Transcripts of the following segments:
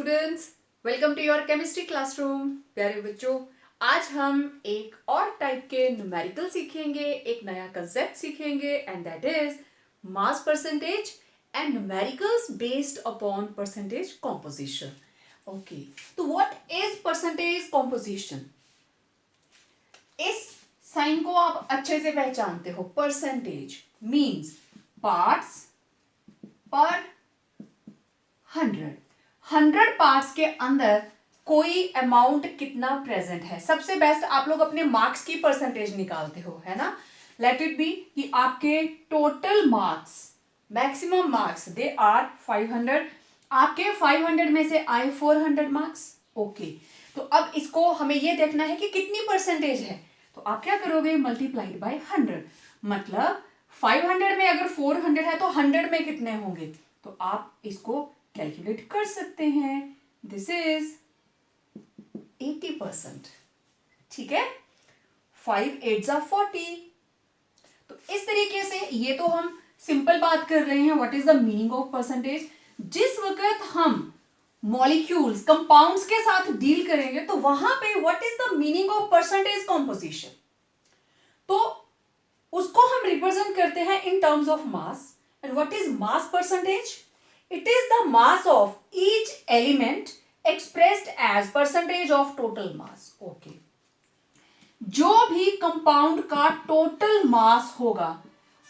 Students, welcome to your chemistry classroom. प्यारे बच्चों, आज हम एक और टाइप के न्यूमेरिकल सीखेंगे, एक नया कंसेप्ट सीखेंगे and that is mass percentage and numericals based upon percentage composition. Okay, तो व्हाट इज परसेंटेज कॉम्पोजिशन? इस साइन को आप अच्छे से पहचानते हो। परसेंटेज मीन्स पार्ट्स पर 100 पार्ट्स के अंदर कोई अमाउंट कितना प्रेजेंट है। सबसे बेस्ट आप लोग अपने मार्क्स की परसेंटेज निकालते हो, है ना। लेट इट बी कि आपके total marks, maximum marks they are 500। आपके 500 में से आए 400 मार्क्स। ओके, तो अब इसको हमें यह देखना है कि कितनी परसेंटेज है। तो आप क्या करोगे? Multiplied by 100। मतलब 500 में अगर 400 है तो 100 में कितने होंगे? तो आप इसको कैलकुलेट कर सकते हैं। This is 80%। ठीक है, 5 8 जा 40। तो इस तरीके से ये तो हम सिंपल बात कर रहे हैं what is the meaning of percentage. जिस वक्त हम मॉलिक्यूल्स कंपाउंड्स के साथ डील करेंगे तो वहां पे what is the meaning of percentage composition, तो उसको हम रिप्रेजेंट करते हैं in terms of mass. And what is mass percentage? It is the mass of each element expressed as percentage of total mass. Okay. जो भी compound का total mass होगा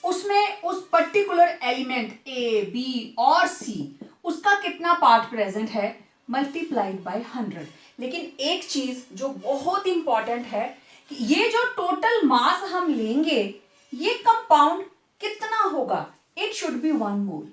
उसमें उस पर्टिकुलर एलिमेंट ए, बी और सी उसका कितना पार्ट प्रेजेंट है मल्टीप्लाइड बाय 100। लेकिन एक चीज जो बहुत इंपॉर्टेंट है कि ये जो टोटल मास हम लेंगे ये कंपाउंड कितना होगा? इट शुड बी 1 मोल।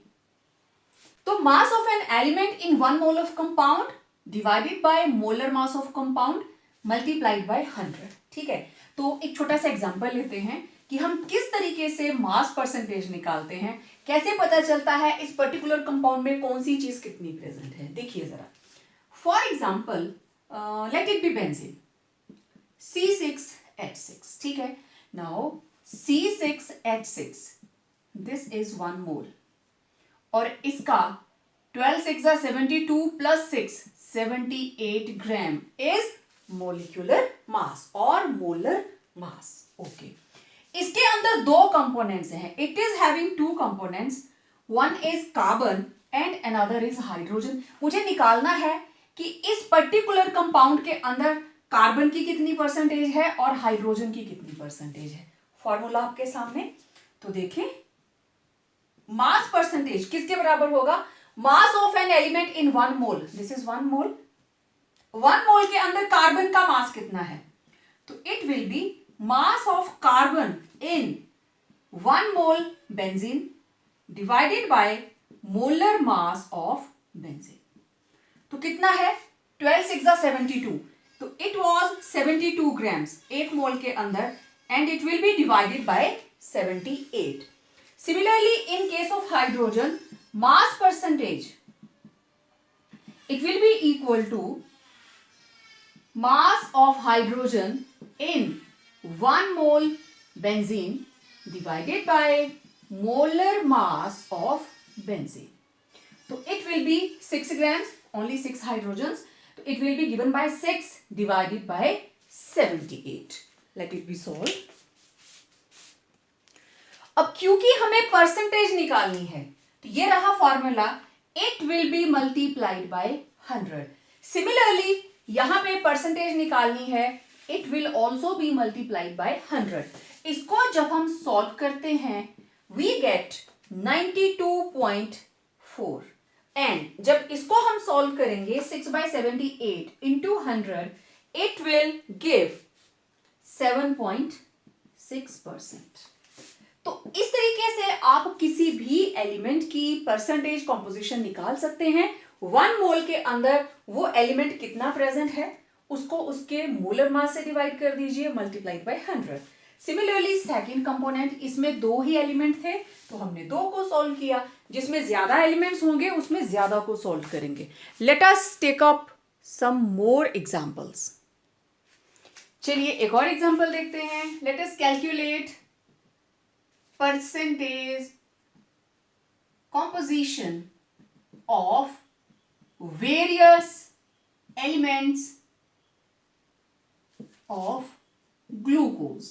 तो मास of an element in 1 mole of compound divided by molar mass of compound multiplied by 100। ठीक है, तो एक छोटा सा एग्जांपल लेते हैं कि हम किस तरीके से मास परसेंटेज निकालते हैं, कैसे पता चलता है इस पर्टिकुलर कंपाउंड में कौन सी चीज कितनी प्रेजेंट है। देखिए जरा, for example let it be benzene C6H6। ठीक है, नाउ C6H6 दिस इज 1 मोल और इसका 12 6 72 plus 6 78 gram is molecular mass और मोलर मास। ओके, इसके अंदर दो कंपोनेंट्स हैं। It is having 2 components, one is carbon and another is hydrogen. मुझे निकालना है कि इस पर्टिकुलर कंपाउंड के अंदर कार्बन की कितनी परसेंटेज है और हाइड्रोजन की कितनी परसेंटेज है। फॉर्मूला आपके सामने, तो देखें मास परसेंटेज किसके बराबर होगा? मास of an element in 1 mole, this is 1 मोल। 1 मोल के अंदर कार्बन का मास कितना है? तो it will B mass of carbon in 1 mole benzene divided by molar mass of benzene. तो कितना है? 12 6 72, तो इट वाज 72 ग्राम्स 1 मोल के अंदर and it will B divided by 78। Similarly, in case of hydrogen, mass percentage, it will be equal to mass of hydrogen in 1 mole benzene divided by molar mass of benzene. So it will be 6 grams, only 6 hydrogens. So it will be given by 6 divided by 78. Let it be solved. अब क्योंकि हमें percentage निकालनी है तो ये रहा formula, it will B multiplied by 100। Similarly यहां पे परसेंटेज निकालनी है, it will also be multiplied by 100। इसको जब हम सॉल्व करते हैं वी गेट 92.4 एंड जब इसको हम सॉल्व करेंगे 6 by 78 into 100 it will give 7.6%। तो इस तरीके से आप किसी भी एलिमेंट की परसेंटेज कॉम्पोजिशन निकाल सकते हैं। 1 मोल के अंदर वो एलिमेंट कितना प्रेजेंट है उसको उसके मोलर मास से डिवाइड कर दीजिए multiplied by 100। Similarly second component, इसमें 2 ही एलिमेंट थे तो हमने 2 को सॉल्व किया। जिसमें ज्यादा एलिमेंट्स होंगे उसमें ज्यादा को सॉल्व करेंगे। Let us take up some more examples. चलिए एक और एग्जांपल देखते हैं। Let us calculate percentage composition of various elements of glucose.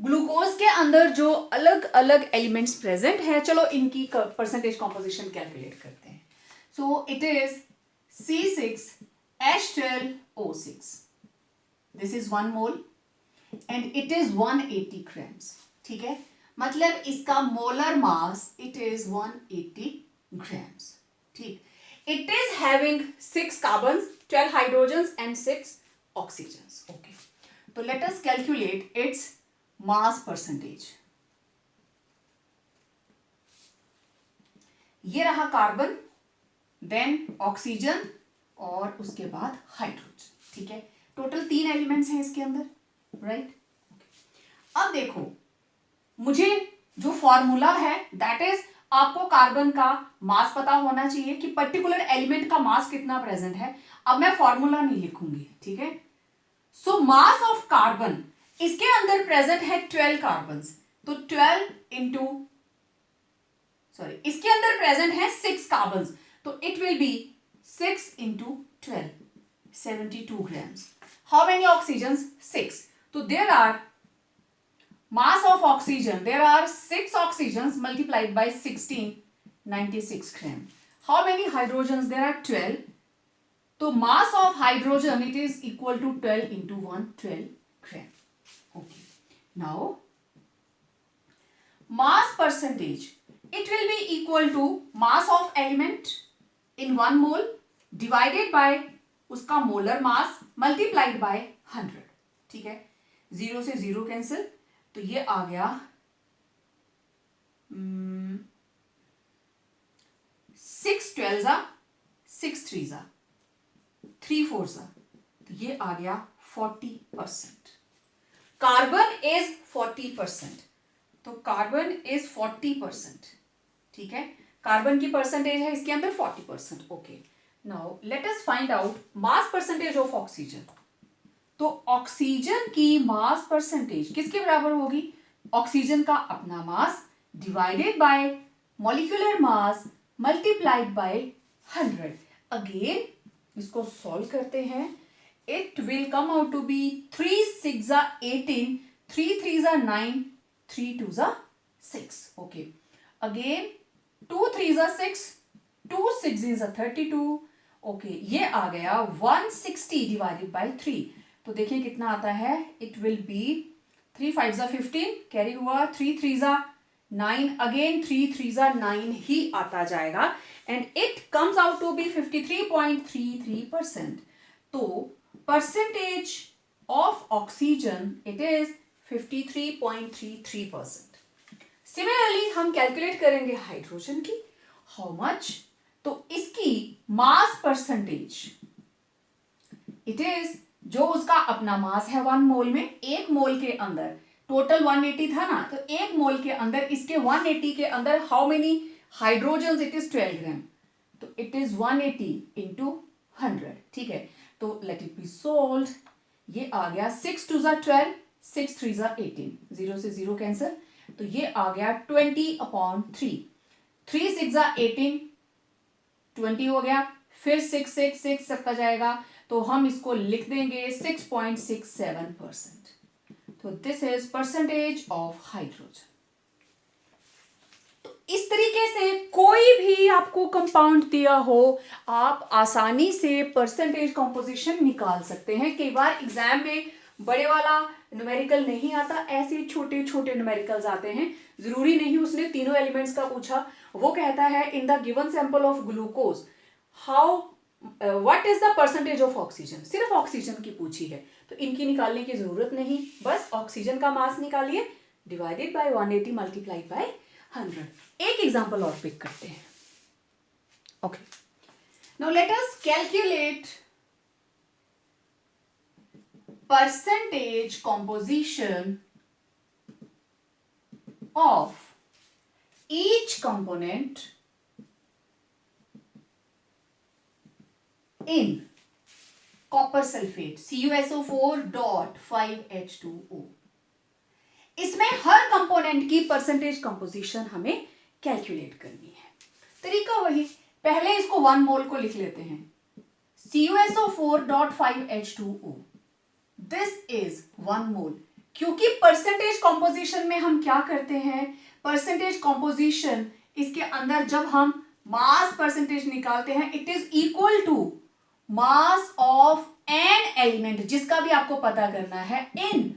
Glucose के अंदर जो अलग अलग एलिमेंट्स प्रेजेंट है, चलो इनकी परसेंटेज कॉम्पोजिशन कैलकुलेट करते हैं। So it is C6H12O6, this is 1 mole and it is 180 grams. ठीक है, मतलब इसका molar mass it is 180 grams. ठीक, it is having 6 carbons, 12 hydrogens and 6 oxygens. Okay, तो let us calculate its mass percentage. ये रहा कार्बन, देन ऑक्सीजन और उसके बाद हाइड्रोजन। ठीक है, टोटल 3 एलिमेंट्स हैं इसके अंदर, राइट। अब देखो, मुझे जो फॉर्मूला है दैट इज, आपको कार्बन का मास पता होना चाहिए कि पर्टिकुलर एलिमेंट का मास कितना प्रेजेंट है। अब मैं फॉर्मूला नहीं लिखूंगी, ठीक है। सो मास ऑफ कार्बन, इसके अंदर प्रेजेंट है 12 कार्बन्स, तो 12 इंटू, सॉरी, इसके अंदर प्रेजेंट है 6 कार्बन्स, तो it will be 6 into 12, 72 grams. How many oxygens? 6, तो there are mass of oxygen, there are 6 oxygens multiplied by 16, 96 gram. How many hydrogens? There are 12. So mass of hydrogen, it is equal to 12 into 1, 12 gram. Okay. Now mass percentage, it will be equal to mass of element in 1 mole divided by उसका molar mass multiplied by 100. ठीक है, 0 से 0 cancel, तो ये आ गया 6 12 जा, 6 3 जा, 3 4 जा, तो ये आ गया 40%। कार्बन इज 40%, तो कार्बन इज 40%। ठीक है, कार्बन की परसेंटेज है इसके अंदर 40%। Okay, now let us find out mass percentage of oxygen. तो ऑक्सीजन की मास परसेंटेज किसके बराबर होगी? ऑक्सीजन का अपना mass divided by molecular mass multiplied by 100। Again इसको सॉल्व करते हैं, it will come out to be 3 6 18, 3 3 9, 3 2 6। Okay, again 2 3 6, 2 6 32। Okay, ये आ गया 160 डिवाइडेड बाय 3, तो देखिए कितना आता है, इट विल बी 3 5 15, कैरी हुआ 3 3 9, अगेन 3 3 9 ही आता जाएगा and it comes out to be 53.33%। तो percentage of oxygen it is 53.33%। Similarly हम कैलकुलेट करेंगे हाइड्रोजन की, हाउ मच, तो इसकी मास परसेंटेज इट इज, जो उसका अपना मास है 1 मोल में, 1 मोल के अंदर टोटल 180 था ना, तो 1 मोल के अंदर इसके 180 के अंदर how many hydrogen? It is 12 ग्राम, तो इट इज 180 इंटू 100। ठीक है, तो लेट इट बी सोल्व। ये आ गया 6 2 12, 6 3 18, 0 से 0 कैंसिल, तो ये आ गया 20/3, 3 6 18, 20 हो गया, फिर 6 6 6 सबका जाएगा, तो हम इसको लिख देंगे 6.67%। तो this is percentage of hydrogen. तो इस तरीके से कोई भी आपको कंपाउंड दिया हो, आप आसानी से परसेंटेज कंपोजिशन निकाल सकते हैं। कई बार एग्जाम में बड़े वाला न्यूमेरिकल नहीं आता, ऐसे छोटे छोटे न्यूमेरिकल्स आते हैं। जरूरी नहीं उसने तीनों एलिमेंट्स का पूछा, वो कहता है in the given sample of glucose how what is the percentage of oxygen, सिर्फ ऑक्सीजन की पूछी है, तो इनकी निकालने की जरूरत नहीं, बस ऑक्सीजन का मास निकालिए डिवाइडेड बाय 180 मल्टीप्लाइड बाय 100। एक एग्जांपल और पिक करते हैं। Okay, now let us calculate percentage composition of each component in copper sulfate CuSO4.5H2O। इसमें हर कंपोनेंट की परसेंटेज कंपोजिशन हमें कैलकुलेट करनी है। तरीका वही, पहले इसको 1 मोल को लिख लेते हैं, CuSO4.5H2O, दिस इज 1 मोल। क्योंकि परसेंटेज कॉम्पोजिशन में हम क्या करते हैं, परसेंटेज कॉम्पोजिशन इसके अंदर जब हम मास परसेंटेज निकालते हैं, it is equal to mass of an element, जिसका भी आपको पता करना है, इन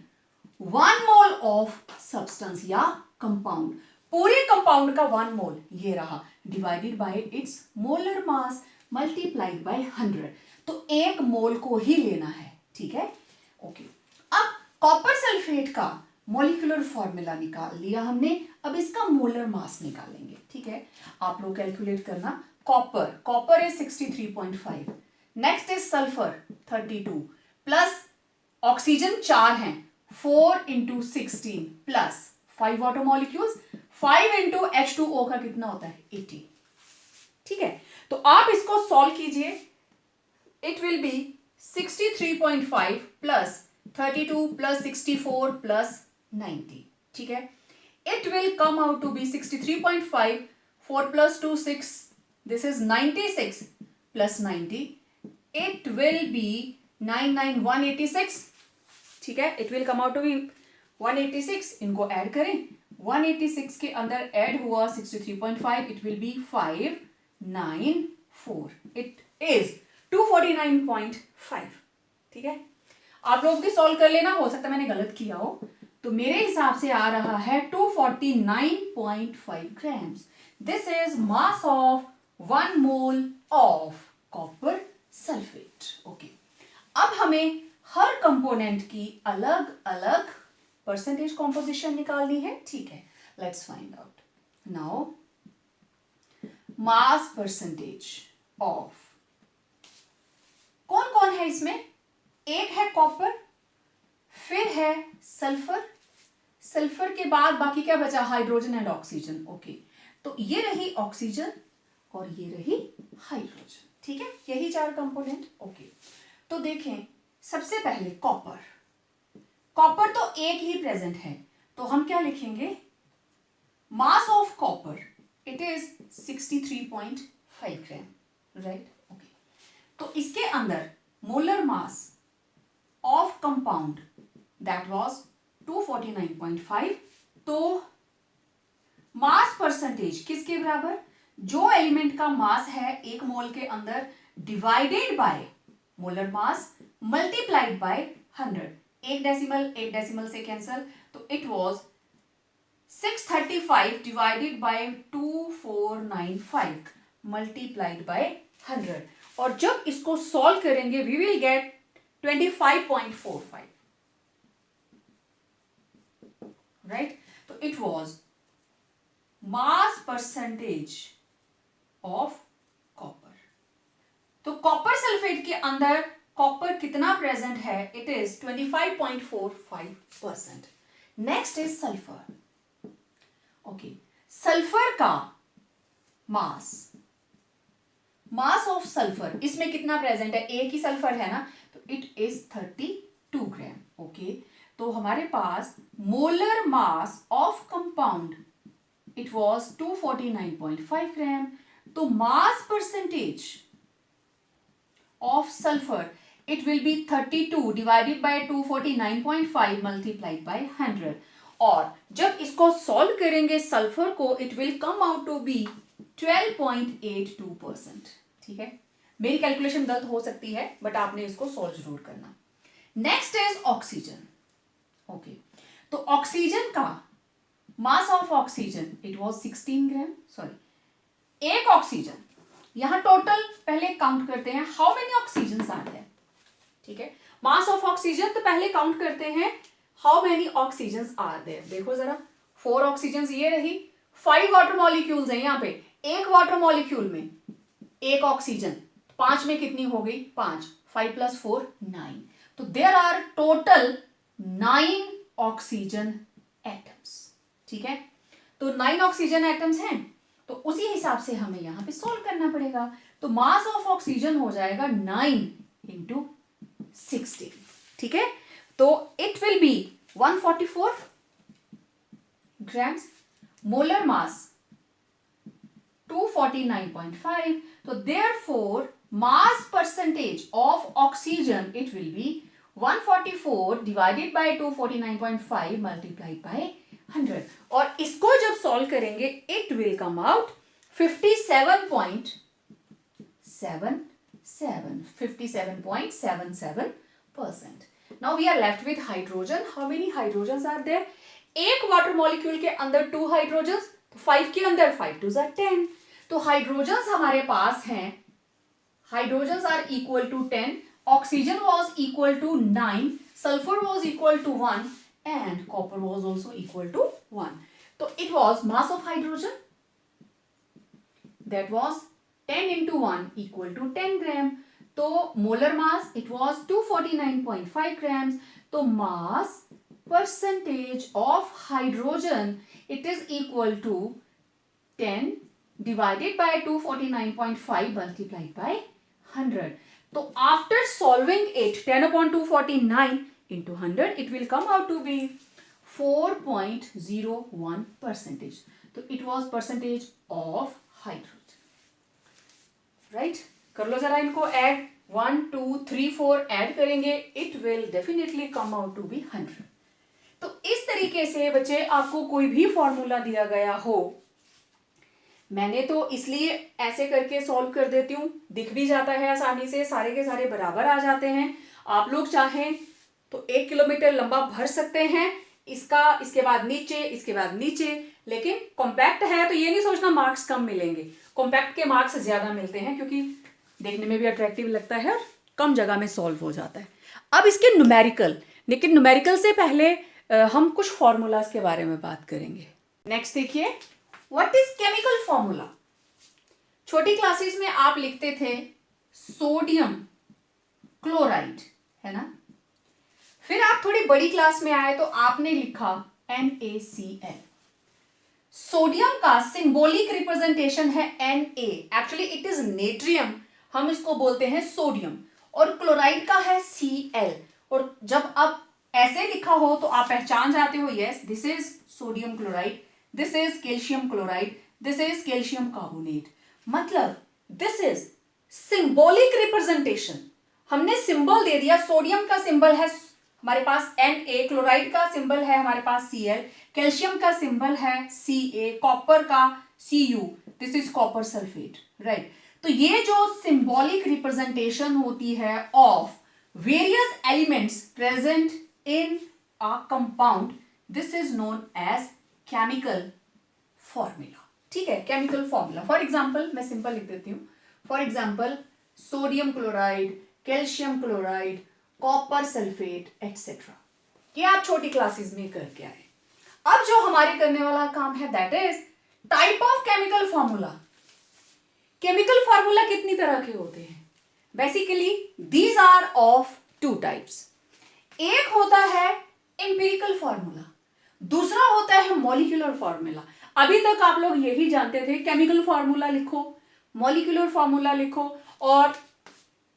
1 मोल ऑफ सब्सटेंस या कंपाउंड। पूरे कंपाउंड का 1 मोल ये रहा, divided by its molar mass multiplied by 100। तो 1 मोल को ही लेना है, ठीक है, ओके। अब कॉपर सल्फेट का मॉलिक्यूलर फॉर्मूला निकाल लिया हमने, अब इसका मोलर मास निकालेंगे, ठीक है। आप लोग कैलकुलेट करना, copper is 63.5, next is sulphur 32, plus oxygen 4 हैं, 4 × 16 प्लस 5 वाटर मॉलिक्यूल्स, 5 × H2O का कितना होता है 80, ठीक है। तो आप इसको सॉल्व कीजिए, it will be 63.5 plus 32 plus 64 plus 90, ठीक है। It will come out to be 63.5, 4 plus 2 6, this is 96 plus 90, it will be 186, ठीक है। It will come out to be 186, इनको ऐड करें, 186 के अंदर ऐड हुआ 63.5, it will B 594, it is 249.5, ठीक है। आप लोग भी सॉल्व कर लेना, हो सकता है मैंने गलत किया हो, तो मेरे हिसाब से आ रहा है 249.5 grams. This is mass of 1 mole of copper sulphate, okay. अब हमें हर कंपोनेंट की अलग अलग परसेंटेज कॉम्पोजिशन निकालनी है, ठीक है। Let's find out now mass percentage of, कौन कौन है इसमें, एक है कॉपर, फिर है सल्फर, सल्फर के बाद बाकी क्या बचा, हाइड्रोजन एंड ऑक्सीजन, ओके। तो ये रही ऑक्सीजन और ये रही हाइड्रोजन, ठीक है, यही 4 कंपोनेंट, ओके। तो देखें, सबसे पहले कॉपर, कॉपर तो एक ही प्रेजेंट है, तो हम क्या लिखेंगे, mass of copper it is 63.5 gram, right, okay. तो इसके अंदर molar mass of compound that was 249.5, तो मास परसेंटेज किसके बराबर, जो एलिमेंट का मास है 1 मोल के अंदर, divided by molar mass multiplied by 100, एक डेसिमल से कैंसल, तो it was 635 divided by 2495 multiplied by 100, और जब इसको सॉल्व करेंगे वी विल गेट 25.45, राइट। तो it was mass percentage of copper. तो कॉपर सल्फेट के अंदर कॉपर कितना प्रेजेंट है, it is 25.45%। Next is sulphur, okay. Sulphur का मास ऑफ सल्फर इसमें कितना प्रेजेंट है, एक ही सल्फर है ना, तो इट इज 32 ग्राम, ओके। तो हमारे पास molar mass of compound it was 249.5 gram, तो mass percentage of sulphur it will be 32 divided by 249.5 multiplied by 100, और जब इसको सॉल्व करेंगे सल्फर को it will come out to be 12.82%, ठीक है। मेरी कैलकुलेशन गलत हो सकती है बट आपने इसको सॉल्व जरूर करना। Next is oxygen, okay. तो ऑक्सीजन का mass of oxygen it was 16 gram, sorry, एक ऑक्सीजन, यहां टोटल पहले काउंट करते हैं how many oxygen are there, ठीक है। मास ऑफ ऑक्सीजन तो पहले काउंट करते हैं how many oxygen are there. देखो जरा, 4 ऑक्सीजन ये रही, 5 वाटर मॉलिक्यूल्स हैं यहाँ पे, एक वाटर मॉलिक्यूल में एक ऑक्सीजन, 5 में कितनी हो गई 5, 5 + 4 9, तो there are total 9 oxygen atoms, ठीक है। तो 9 ऑक्सीजन एटम्स हैं, तो उसी हिसाब से हमें यहां पे सोल्व करना पड़ेगा। तो मास ऑफ ऑक्सीजन हो जाएगा 9 × 16, ठीक है। तो it will B 144 grams. Molar mass 249.5. So therefore mass percentage of oxygen, it will be 144 divided by 249.5 multiplied by 100. और इसको जब सॉल्व करेंगे it will come out 57.77%. Now we are left with hydrogen. How many hydrogens are there? एक water molecule के अंदर 2 hydrogens, तो 5 के अंदर 5 2s are 10. तो हाइड्रोजन्स हमारे पास हैं, hydrogens are equal to 10, oxygen was equal to 9, sulphur was equal to 1 and copper was also equal to 1. So it was mass of hydrogen that was 10 into 1 equal to 10 gram. So molar mass it was 249.5 grams. So mass percentage of hydrogen it is equal to 10 divided by 249.5 multiplied by 100. So after solving it, 10 upon 249 into 100, it will come out to be 4.01%. So it was percentage of hydrogen. Right? कर लो जरा इनको add, 1 2 3 4 add करेंगे, it will definitely come out to be 100. तो इस तरीके से बच्चे आपको कोई भी फॉर्मूला दिया गया हो, मैंने तो इसलिए ऐसे करके सॉल्व कर देती हूँ, दिख भी जाता है आसानी से, सारे के सारे बराबर आ जाते हैं. आप लोग चाहें तो 1 किलोमीटर लंबा भर सकते हैं, इसके बाद नीचे, इसके बाद नीचे, लेकिन कॉम्पैक्ट है तो ये नहीं सोचना मार्क्स कम मिलेंगे. कॉम्पैक्ट के मार्क्स ज्यादा मिलते हैं क्योंकि देखने में भी अट्रैक्टिव लगता है और कम जगह में सॉल्व हो जाता है. अब इसके न्यूमेरिकल, लेकिन न्यूमेरिकल से पहले हम कुछ फॉर्मूलाज के बारे में बात करेंगे. नेक्स्ट देखिए, व्हाट इज केमिकल फॉर्मूला. छोटी क्लासेस में आप लिखते थे सोडियम क्लोराइड, है ना. फिर आप थोड़ी बड़ी क्लास में आए तो आपने लिखा NaCl. सोडियम का सिंबॉलिक रिप्रेजेंटेशन है Na, actually it is natrium, हम इसको बोलते हैं सोडियम, और क्लोराइड का है Cl. और जब अब ऐसे लिखा हो तो आप पहचान जाते हो, yes this is sodium chloride, this is calcium chloride, this is calcium carbonate. मतलब दिस इज सिंबॉलिक रिप्रेजेंटेशन. हमने सिंबल दे दिया, सोडियम का सिंबल है हमारे पास Na, क्लोराइड का सिंबल है हमारे पास Cl, कैल्शियम का सिंबल है Ca, कॉपर का Cu, this is copper sulphate. Right. तो ये जो सिंबॉलिक रिप्रेजेंटेशन होती है of various elements present in a compound, this is known as chemical formula. ठीक है, केमिकल फॉर्मूला. फॉर एग्जाम्पल मैं सिंपल लिख देती हूँ. For example sodium chloride, calcium chloride, copper sulphate etcetera. ये आप छोटी क्लासेस में करके आए. अब जो हमारे करने वाला काम है that is type of chemical formula. Chemical formula कितनी तरह के होते हैं? Basically these are of 2 types. एक होता है एम्पिरिकल फॉर्मूला, दूसरा होता है मॉलिक्यूलर फॉर्मूला. अभी तक आप लोग यही जानते थे, केमिकल फॉर्मूला लिखो, मॉलिक्यूलर फॉर्मूला लिखो, और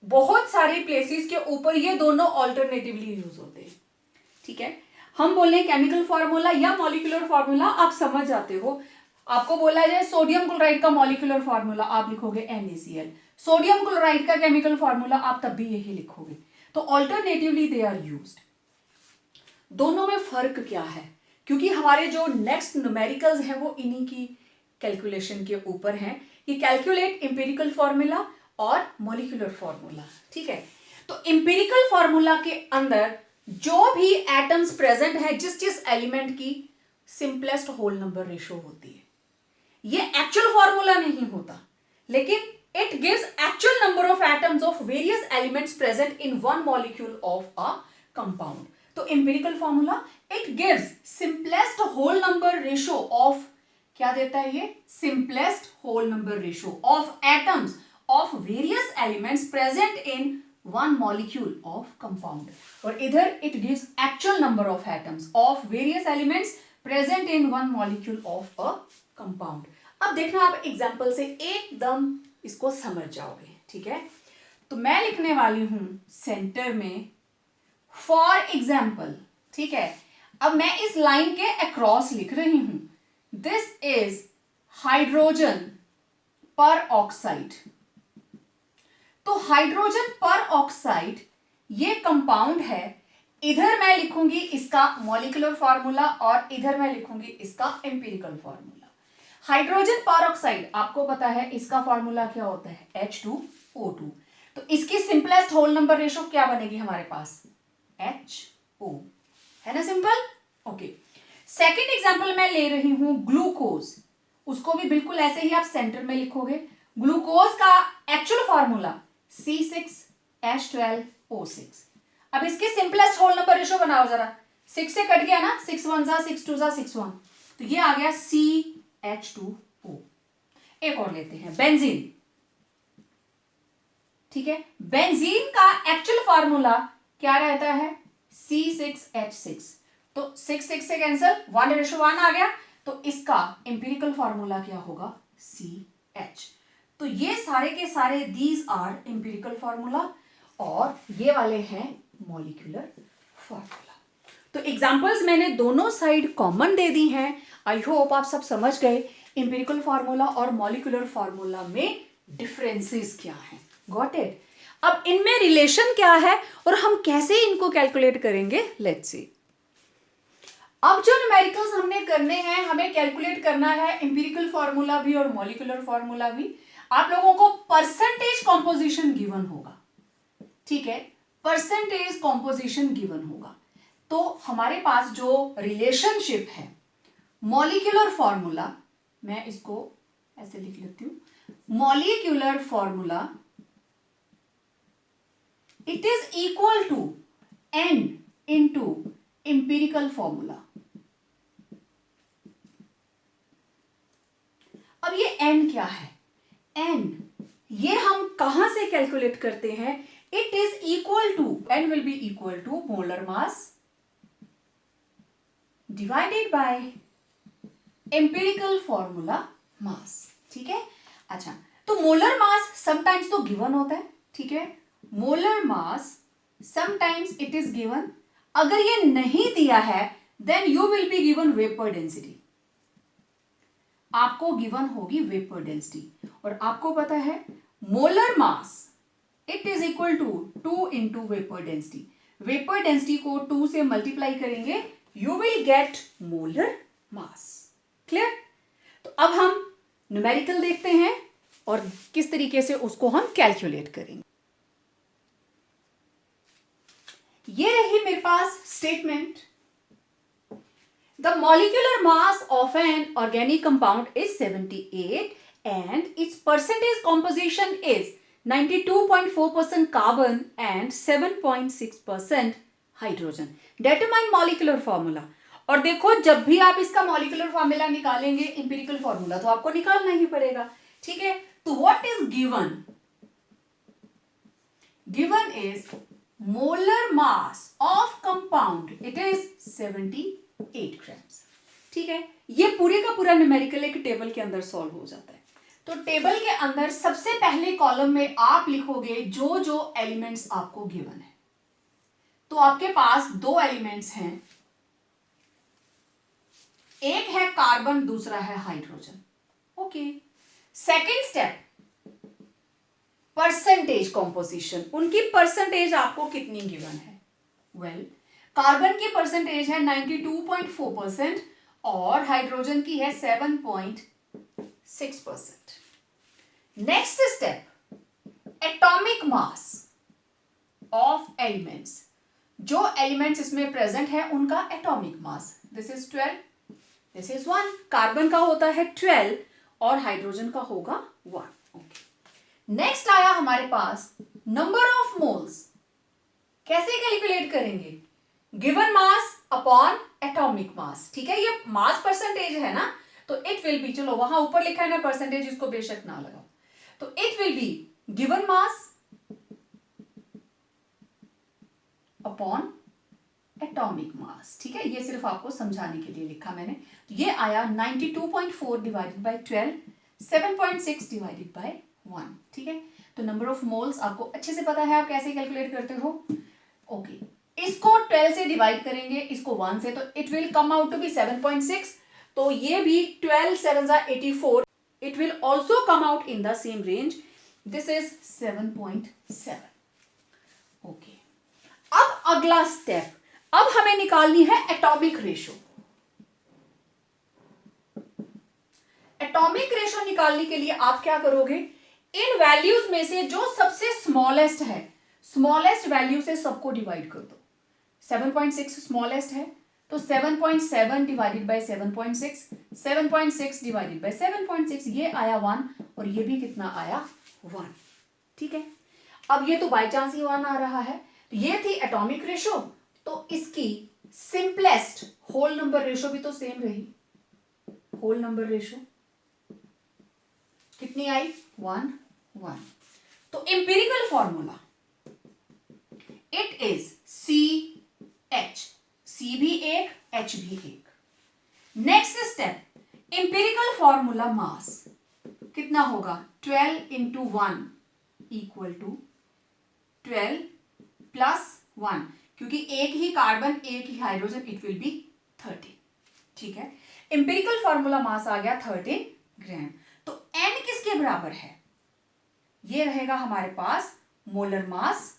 बहुत सारे प्लेसेस के ऊपर ये दोनों ऑल्टरनेटिवली यूज होते हैं. ठीक है, हम बोल रहे हैं केमिकल फॉर्मूला या मॉलिक्यूलर फॉर्मूला, आप समझ जाते हो. आपको बोला जाए सोडियम क्लोराइड का मॉलिक्यूलर फॉर्मूला, आप लिखोगे NaCl. सोडियम क्लोराइड का केमिकल फॉर्मूला आप तब भी यही लिखोगे. तो ऑल्टरनेटिवली दे आर यूज्ड. दोनों में फर्क क्या है? क्योंकि हमारे जो नेक्स्ट न्यूमेरिकल्स हैं वो इन्हीं की कैलकुलेशन के ऊपर हैं कि कैलकुलेट एम्पिरिकल फॉर्मूला और मॉलिक्यूलर फॉर्मूला. ठीक है, तो एम्पिरिकल फॉर्मूला के अंदर जो भी एटम्स प्रेजेंट है जिस जिस एलिमेंट की सिंपलेस्ट होल नंबर रेशो होती है. ये एक्चुअल फॉर्मूला नहीं होता, लेकिन it gives actual number of atoms of various elements present in one molecule of a compound. तो empirical formula it gives simplest whole number ratio of, क्या देता है ये? Simplest whole number ratio of atoms of various elements present in one molecule of compound. और इधर it gives actual number of atoms of various elements present in one molecule of a compound. अब देखना आप example से एकदम इसको समझ जाओगे. ठीक है, तो मैं लिखने वाली हूं सेंटर में फॉर एग्जाम्पल. ठीक है, अब मैं इस लाइन के अक्रॉस लिख रही हूं, दिस इज हाइड्रोजन पर ऑक्साइड। तो हाइड्रोजन पर ऑक्साइड ये कंपाउंड है। इधर मैं लिखूंगी इसका मॉलिक्यूलर फॉर्मूला और इधर मैं लिखूंगी इसका एम्पिरिकल फॉर्मूला। हाइड्रोजन पर ऑक्साइड आपको पता है इसका फॉर्मूला क्या होता है, H2O2। तो इसकी सिंपलेस्ट होल नंबर रेशो क्या बनेगी हमारे पास, HO, है ना सिंपल। ओके, सेकेंड एग्जाम्पल मैं ले रही हूं ग्लूकोज। उसको भी बिल्कुल ऐसे ही आप सेंटर में लिखोगे। ग्लूकोज का एक्चुअल फॉर्मूला C6H12O6। अब इसकी सिंपलेस्ट होल नंबर रेशो बनाओ जरा, 6 से कट गया ना, 6 1 जा 6 2 जा 6 1, तो ये आ गया CH2O। एक और लेते हैं बेंजीन। ठीक है, बेंजीन का एक्चुअल फॉर्मूला क्या रहता है, C6H6। तो 6 6 से कैंसिल, 1:1 आ गया, तो इसका एम्पिरिकल फॉर्मूला क्या होगा, CH। तो ये सारे के सारे दीज आर एम्पिरिकल फॉर्मूला और ये वाले हैं मॉलिक्यूलर फॉर्मूला। तो एग्जांपल्स मैंने दोनों साइड कॉमन दे दी हैं। आई होप आप सब समझ गए एम्पिरिकल फॉर्मूला और मॉलिक्यूलर फॉर्मूला में डिफरेंसेस क्या हैं। Got it. अब इनमें रिलेशन क्या है और हम कैसे इनको कैलकुलेट करेंगे, लेट्स सी। अब जो न्यूमेरिकल्स हमने करने हैं, हमें कैलकुलेट करना है एम्पिरिकल फॉर्मूला भी और मॉलिक्यूलर फॉर्मूला भी। आप लोगों को परसेंटेज कॉम्पोजिशन गिवन होगा, ठीक है, परसेंटेज कॉम्पोजिशन गिवन होगा। तो हमारे पास जो रिलेशनशिप है मॉलिक्यूलर फॉर्मूला, मैं इसको ऐसे लिख लेती हूं, molecular formula it is equal to n into empirical formula. अब ये n क्या है, n ये हम कहां से कैलकुलेट करते हैं, it is equal to, n will be equal to molar mass divided by empirical formula mass. ठीक है, अच्छा, तो मोलर मास समटाइम्स तो गिवन होता है, ठीक है, molar mass sometimes it is given. अगर ये नहीं दिया है then you will be given vapour density, आपको गिवन होगी वेपर डेंसिटी। और आपको पता है molar mass it is equal to 2 into vapour density. Vapour density को 2 से मल्टीप्लाई करेंगे, you will get molar mass. Clear. तो अब हम न्यूमेरिकल देखते हैं और किस तरीके से उसको हम कैलकुलेट करेंगे। ये रही मेरे पास statement, the molecular mass of an organic compound is 78 and its percentage composition is 92.4% carbon and 7.6% hydrogen. Determine molecular formula. और देखो जब भी आप इसका मॉलिक्यूलर फॉर्मूला निकालेंगे, एम्पिरिकल फॉर्मूला तो आपको निकालना ही पड़ेगा, ठीक है। तो what is given, given is molar mass of compound it is 78 grams. ठीक है, ये पूरे का पूरा न्यूमेरिकल एक टेबल के अंदर सॉल्व हो जाता है। तो टेबल के अंदर सबसे पहले कॉलम में आप लिखोगे जो जो एलिमेंट्स आपको गिवन है। तो आपके पास दो एलिमेंट्स हैं, एक है कार्बन, दूसरा है hydrogen. Okay, second step percentage composition, उनकी परसेंटेज आपको कितनी गिवन है। वेल, कार्बन की परसेंटेज है 92.4% और हाइड्रोजन की है 7.6%। Next step atomic mass of elements, जो एलिमेंट्स इसमें प्रेजेंट है उनका atomic mass, this is 12, this is 1। Carbon का होता है 12 और हाइड्रोजन का होगा 1। ओके, नेक्स्ट आया हमारे पास नंबर ऑफ मोल्स। कैसे कैलकुलेट करेंगे, गिवन मास अपॉन एटॉमिक मास। ठीक है, ये मास परसेंटेज है ना, तो इट विल बी, चलो वहां ऊपर लिखा है ना परसेंटेज, इसको बेशक ना लगाओ, तो it will be given mass upon atomic मास। ठीक है, ये सिर्फ आपको समझाने के लिए लिखा मैंने। तो ये आया 92.4 डिवाइडेड बाय 12, 7.6 डिवाइडेड बाय 1। ठीक है, तो नंबर ऑफ मोल्स आपको अच्छे से पता है, आप कैसे कैलकुलेट करते हो। ओके, इसको 12 से डिवाइड करेंगे, इसको 1 से, तो it will come out to be 7.6। तो ये भी 12 7 84, it will also come out in the same range. This is 7.7. Okay, अब अगला स्टेप, अब हमें निकालनी है एटॉमिक रेशो. एटॉमिक रेशो निकालने के लिए आप क्या करोगे, इन वैल्यूज में से जो सबसे स्मॉलेस्ट है, स्मॉलेस्ट वैल्यू से सबको डिवाइड कर दो. 7.6 स्मॉलेस्ट है, तो 7.7 डिवाइडेड बाय 7.6, 7.6 डिवाइडेड बाय 7.6, ये आया 1 और ये भी कितना आया 1. ठीक है, अब ये तो बाय चांस ही 1 आ रहा है. तो ये थी एटॉमिक रेशो. तो इसकी सिंपलेस्ट होल नंबर रेशो भी तो सेम रही. होल नंबर रेशो कितनी आई 1 1. तो empirical formula it is CH, C भी एक, H भी एक. Next step, empirical formula mass कितना होगा, 12 इंटू 1 इक्वल टू 12 प्लस 1, क्योंकि एक ही कार्बन एक ही हाइड्रोजन, इट विल बी 13. ठीक है, एम्पिरिकल फॉर्मूला मास आ गया 13 ग्राम. तो n किसके बराबर है, ये रहेगा हमारे पास molar mass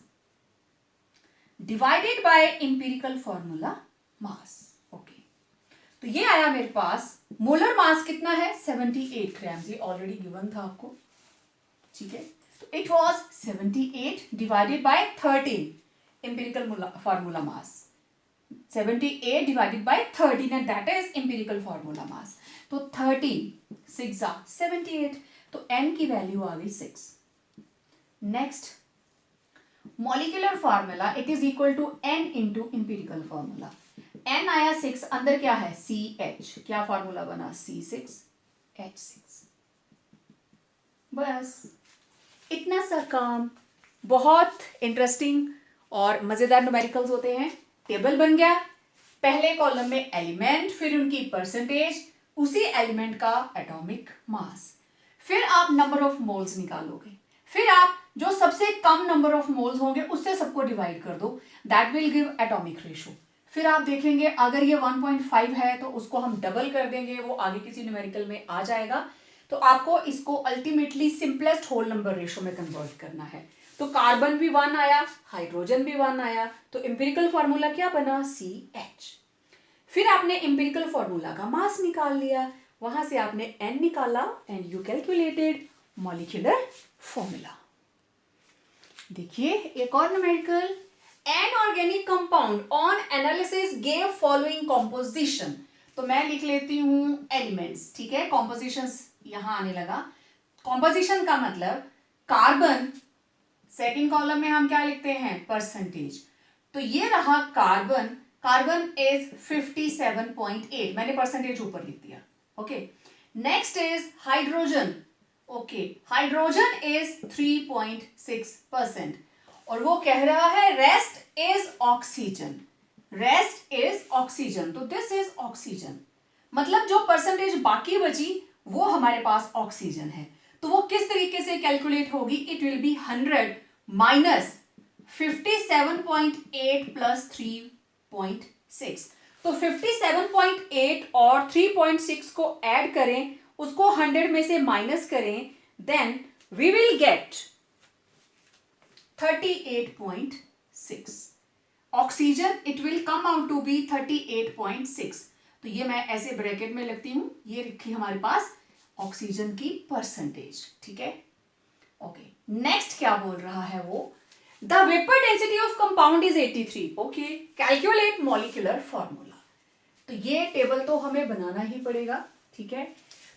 divided by empirical formula mass. Okay, तो ये आया मेरे पास मोलर मास कितना है 78 ग्राम. ये ऑलरेडी गिवन था आपको. ठीक है, तो it was 78 divided by 13 empirical formula mass. 78 divided by 13 and that is empirical formula मास. तो 13 6 78, तो n की वैल्यू आ गई 6. Next, molecular formula it is equal to n into empirical formula. n आया 6, अंदर क्या है CH, क्या फॉर्मूला बना C6H6. बस इतना सा काम. बहुत इंटरेस्टिंग और मजेदार न्यूमेरिकल्स होते हैं. टेबल बन गया, पहले कॉलम में एलिमेंट, फिर उनकी परसेंटेज, उसी एलिमेंट का एटॉमिक मास, फिर आप नंबर ऑफ मोल्स निकालोगे, फिर आप जो सबसे कम नंबर ऑफ मोल्स होंगे उससे सबको डिवाइड कर दो, that will give atomic ratio. फिर आप देखेंगे अगर ये 1.5 है तो उसको हम डबल कर देंगे, वो आगे किसी न्यूमेरिकल में आ जाएगा. तो आपको इसको ultimately simplest whole number ratio में कन्वर्ट करना है. तो कार्बन भी 1 आया, हाइड्रोजन भी 1 आया, तो एम्पिरिकल फॉर्मूला क्या बना CH. फिर आपने एम्पिरिकल फॉर्मूला का मास निकाल लिया, वहां से आपने n निकाला and you calculated molecular formula. देखिए एक और numerical, N organic compound on analysis gave following composition. तो मैं लिख लेती हूं एलिमेंट्स. ठीक है, कॉम्पोजिशंस यहां आने लगा. कॉम्पोजिशन का मतलब कार्बन, सेकंड कॉलम में हम क्या लिखते हैं परसेंटेज. तो ये रहा कार्बन, कार्बन इज 57.8, मैंने परसेंटेज ऊपर लिख दिया. Okay, next is hydrogen. Okay, hydrogen is 3.6% और वो कह रहा है rest is oxygen, rest is oxygen. तो दिस इज ऑक्सीजन, मतलब जो परसेंटेज बाकी बची वो हमारे पास ऑक्सीजन है. तो वो किस तरीके से कैलकुलेट होगी, it will B 100 minus 57.8 plus 3.6. तो 57.8 और 3.6 को ऐड करें, उसको 100 में से माइनस करें, then we will get 38.6. Oxygen it will come out to be 38.6. तो ये मैं ऐसे ब्रैकेट में लिखती हूं, ये लिखी हमारे पास ऑक्सीजन की परसेंटेज. ठीक है, ओके. नेक्स्ट क्या बोल रहा है वो, the vapour density of compound is 83. Okay, calculate molecular formula. तो ये टेबल तो हमें बनाना ही पड़ेगा. ठीक है,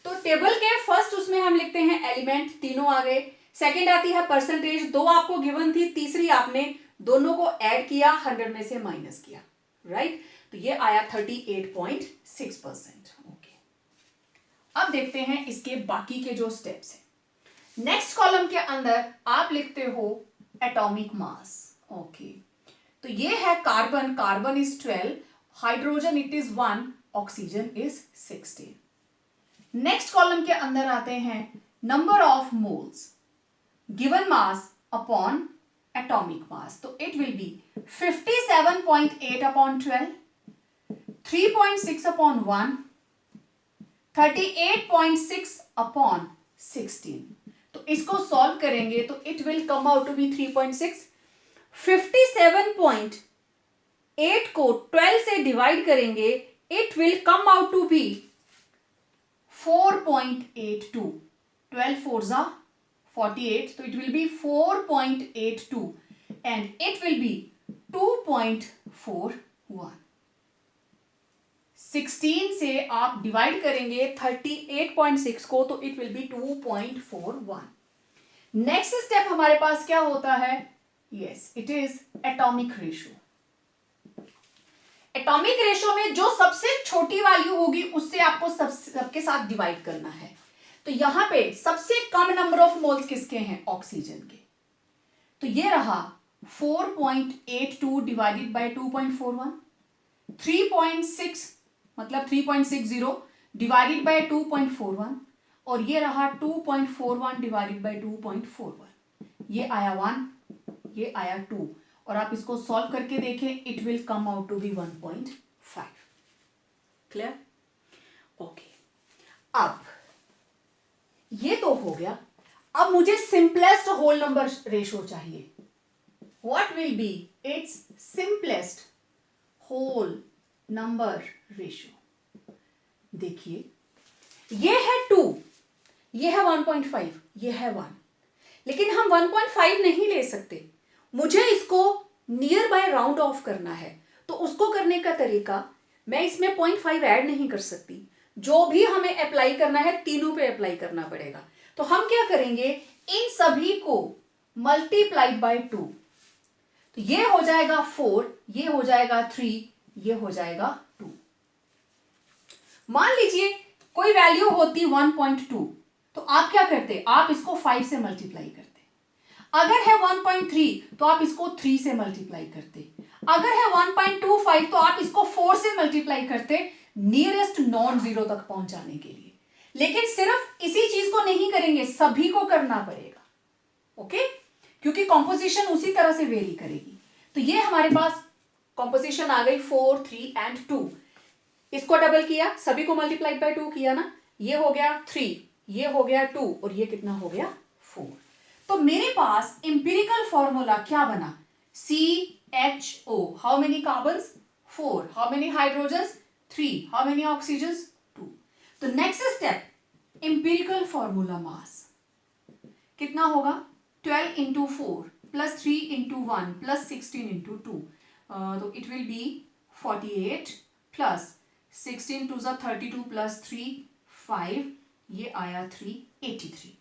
तो टेबल के फर्स्ट उसमें हम लिखते हैं एलिमेंट, तीनों आ गए. सेकंड आती है परसेंटेज, 2 आपको गिवन थी, तीसरी आपने दोनों को ऐड किया, 100 में से माइनस किया, राइट. तो ये आया 38.6%. ओके, अब देखते हैं इसके बाकी के जो स्टेप्स हैं. नेक्स्ट कॉलम के अंदर आप लिखते हो एटॉमिक मास. ओके, तो ये है carbon, carbon is 12, hydrogen it is 1, oxygen is 16. Next column के अंदर आते हैं number of moles, given mass upon atomic mass. तो it will be 57.8 upon 12, 3.6 upon 1, 38.6 upon 16। तो इसको सॉल्व करेंगे तो it will come out to be 3.6। 57.8 को 12 से डिवाइड करेंगे, it will come out to be 4.82। 12 4 जा 48, तो it will B 4.82 and it will B 2.41। 16 से आप डिवाइड करेंगे 38.6 को, तो it will B 2.41। Next step हमारे पास क्या होता है? Yes, it is atomic ratio. Atomic ratio में जो सबसे छोटी वैल्यू होगी उससे आपको सबके साथ डिवाइड करना है। तो यहां पे सबसे कम नंबर ऑफ मोल्स किसके हैं? ऑक्सीजन के। तो ये रहा 4.82 डिवाइडेड बाय 2.41, 3.6 मतलब 3.60 डिवाइडेड बाय 2.41, और ये रहा 2.41 डिवाइडेड बाय 2.41। ये आया 1, ये आया 2, और आप इसको सॉल्व करके देखें, it will come out to be 1.5। Clear? Okay, अब ये तो हो गया। अब मुझे सिंपलेस्ट होल नंबर रेशो चाहिए। What will be its simplest whole number ratio? देखिए, ये है 2, ये है 1.5, ये है 1, लेकिन हम 1.5 नहीं ले सकते। मुझे इसको नियर बाय राउंड ऑफ करना है, तो उसको करने का तरीका, मैं इसमें 0.5 ऐड नहीं कर सकती। जो भी हमें अप्लाई करना है तीनों पे अप्लाई करना पड़ेगा। तो हम क्या करेंगे, इन सभी को मल्टीप्लाइड बाय 2। तो ये हो जाएगा 4, ये हो जाएगा 3, ये हो जाएगा 2। मान लीजिए कोई वैल्यू होती 1.2, तो आप क्या करते? आप इसको 5 से मल्टीप्लाई करते। अगर है 1.3 तो आप इसको 3 से मल्टीप्लाई करते। अगर है 1.25 तो आप इसको 4 से मल्टीप्लाई करते, नियरेस्ट नॉन जीरो तक पहुंचाने के लिए। लेकिन सिर्फ इसी चीज को नहीं करेंगे, सभी को करना पड़ेगा। ओके, क्योंकि कॉम्पोजिशन उसी तरह से वेरी करेगी। तो ये हमारे पास कॉम्पोजिशन आ गई 4, 3 एंड 2। इसको डबल किया, सभी को मल्टीप्लाइड बाय 2 किया ना, ये हो गया 3, ये हो गया 2, और ये कितना हो गया? 4। तो मेरे पास इंपिरिकल फॉर्मूला क्या बना? CHO। How many carbons? 4। How many hydrogens? 3। How many oxygens? 2। तो next step, empirical formula mass कितना होगा? 12 into 4 plus 3 into 1 plus 16 into 2। तो it will be 48 plus 16 two ज़ा 32 प्लस 3 5, ये आया 3, 83।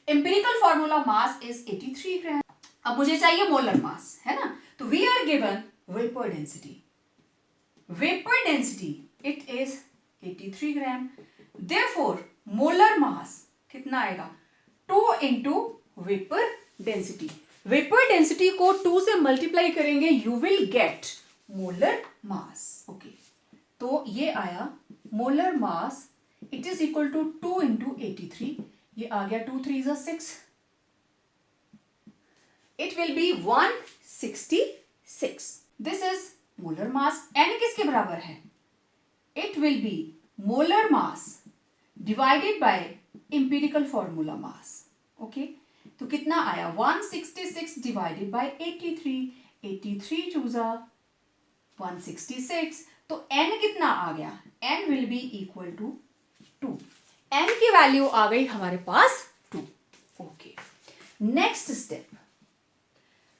Empirical formula mass is 83 gram. अब मुझे चाहिए मोलर मास, है ना? तो we are given vapour density. Vapour density it is 83 gram. Therefore molar mass कितना आएगा? 2 into vapour density. Vapour density को 2 से मल्टीप्लाई करेंगे, you will get molar mass. Okay, तो ये आया molar mass, it is equal to 2 into 83। ये आ गया 2 3 ज़ा 6, it will be 166। This is molar mass. N किसके बराबर है? It will be molar mass divided by empirical formula mass. Okay, तो कितना आया? 166 डिवाइडेड बाय 83, 83 टू ज़ा 166। तो n कितना आ गया? n will be equal to 2। n की वैल्यू आ गई हमारे पास 2। Okay, next step,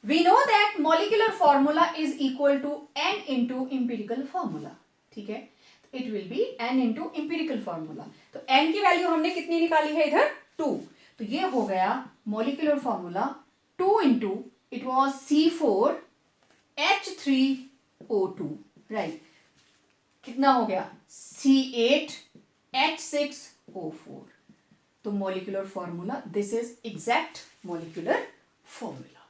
we know that molecular formula is equal to n into empirical formula. ठीक है, it will be n into empirical formula. तो n की वैल्यू हमने कितनी निकाली है इधर? 2। तो ये हो गया molecular formula 2 into, it was C4H3O2, right? कितना हो गया? C8H6O4। तो molecular formula, this is exact molecular formula.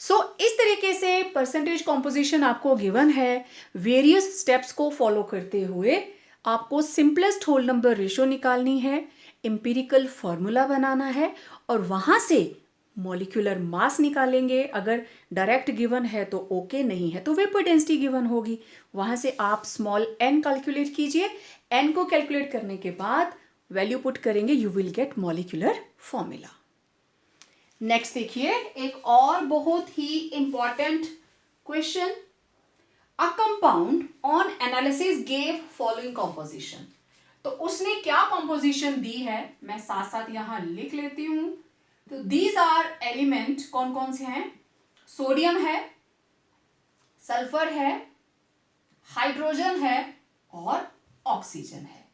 So इस तरीके से परसेंटेज कॉम्पोजिशन आपको गिवन है। वेरियस स्टेप्स को फॉलो करते हुए आपको सिंपलेस्ट होल नंबर रेशो निकालनी है, एम्पिरिकल फॉर्मूला बनाना है, और वहां से मॉलिक्यूलर मास निकालेंगे, अगर डायरेक्ट गिवन है तो ओके, नहीं है तो वेपर डेंसिटी गिवन होगी। वहां से आप स्मॉल n कैलकुलेट कीजिए, n को कैलकुलेट करने के बाद वैल्यू पुट करेंगे, you will get molecular formula. Next देखिए एक और बहुत ही important question, a compound on analysis gave following composition. तो उसने क्या कॉम्पोजिशन दी है, मैं साथ साथ यहां लिख लेती हूं। तो दीज आर एलिमेंट, कौन कौन से हैं, सोडियम है, सल्फर है, हाइड्रोजन है और ऑक्सीजन है।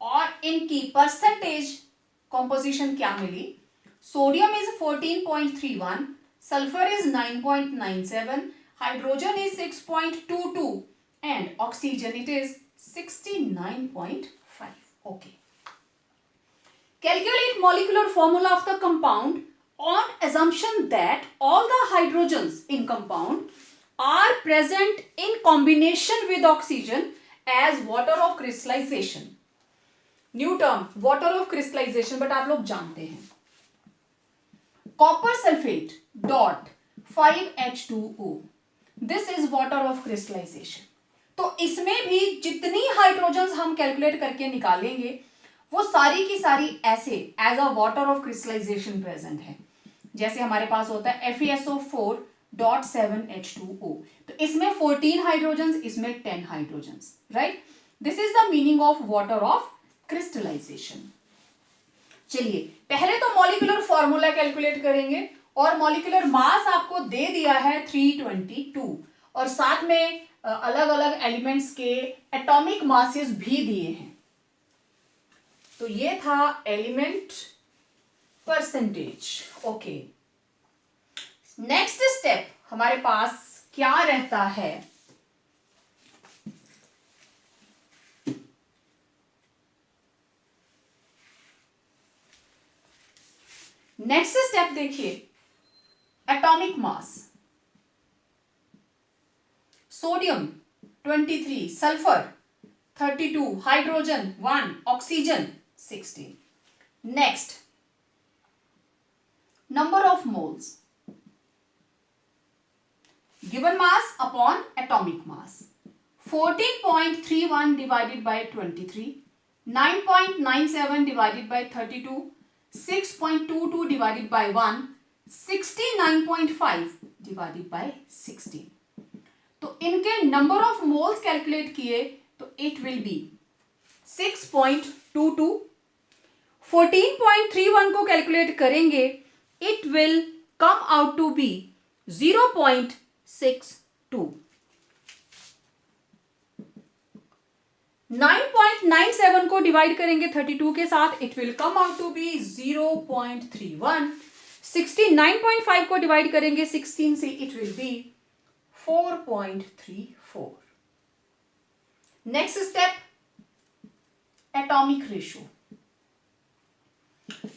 और इनकी परसेंटेज कॉम्पोजिशन क्या मिली, sodium is 14.31, sulfur is 9.97, hydrogen is 6.22 and oxygen it is 69.5. Okay. Calculate molecular formula of the compound on assumption that all the hydrogens in compound are present in combination with oxygen as water of crystallization. New term water of crystallization, but आप लोग जानते हैं। Copper sulfate dot 5H2O. This is water of crystallization. तो इसमें भी जितनी hydrogens हम calculate करके निकालेंगे वो सारी की सारी ऐसे as a water of crystallization present है। जैसे हमारे पास होता है FeSO4.7H2O, तो इसमें 14 हाइड्रोजन्स, इसमें 10 hydrogens, right. This is the meaning of water of crystallization. चलिए पहले तो मॉलिक्यूलर फॉर्मूला कैलकुलेट करेंगे, और मॉलिक्यूलर मास आपको दे दिया है 322, और साथ में अलग अलग एलिमेंट्स के एटॉमिक मासेस भी दिए हैं। तो ये था element percentage. Okay, next step हमारे पास क्या रहता है, नेक्स्ट स्टेप देखिए, atomic mass, sodium 23, sulphur 32, hydrogen 1, oxygen 16। Next number of moles, given mass upon atomic mass, 14.31 divided by 23, 9.97 divided by 32, 6.22 divided by 1, 69.5 divided by 16। तो इनके नंबर ऑफ मोल्स कैलकुलेट किए तो it will B 6.22। 14.31 को calculate करेंगे, it will come out to be 0.62। 9.97 को divide करेंगे 32 के साथ, it will come out to be 0.31। 69.5 को डिवाइड करेंगे 16 से, it will be 4.34। Next step, atomic ratio.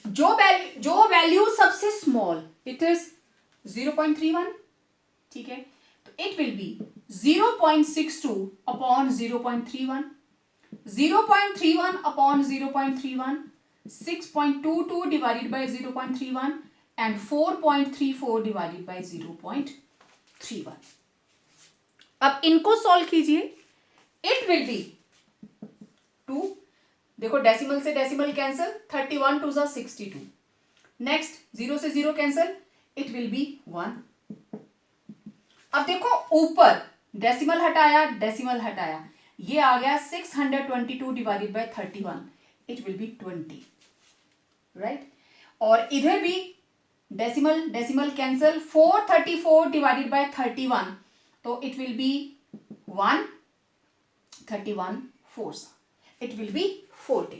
जो वैल्यू सबसे स्मॉल, इट इज 0.31, ठीक है, तो it will be 0.62 upon 0.31, 0.31 upon 0.31, 6.22 divided by 0.31 and 4.34 divided by 0.31। अब इनको सॉल्व कीजिए, इट विल बी 2, देखो डेसिमल से डेसिमल कैंसिल, 31 2 जा 62। नेक्स्ट 0 से 0 कैंसिल, इट विल बी 1। अब देखो ऊपर डेसिमल हटाया, डेसिमल हटाया, ये आ गया 622 divided by 31, it will B 20, right. और इधर भी decimal decimal cancel, 434 divided by 31, तो it will B 1, 31 4, it will B 14।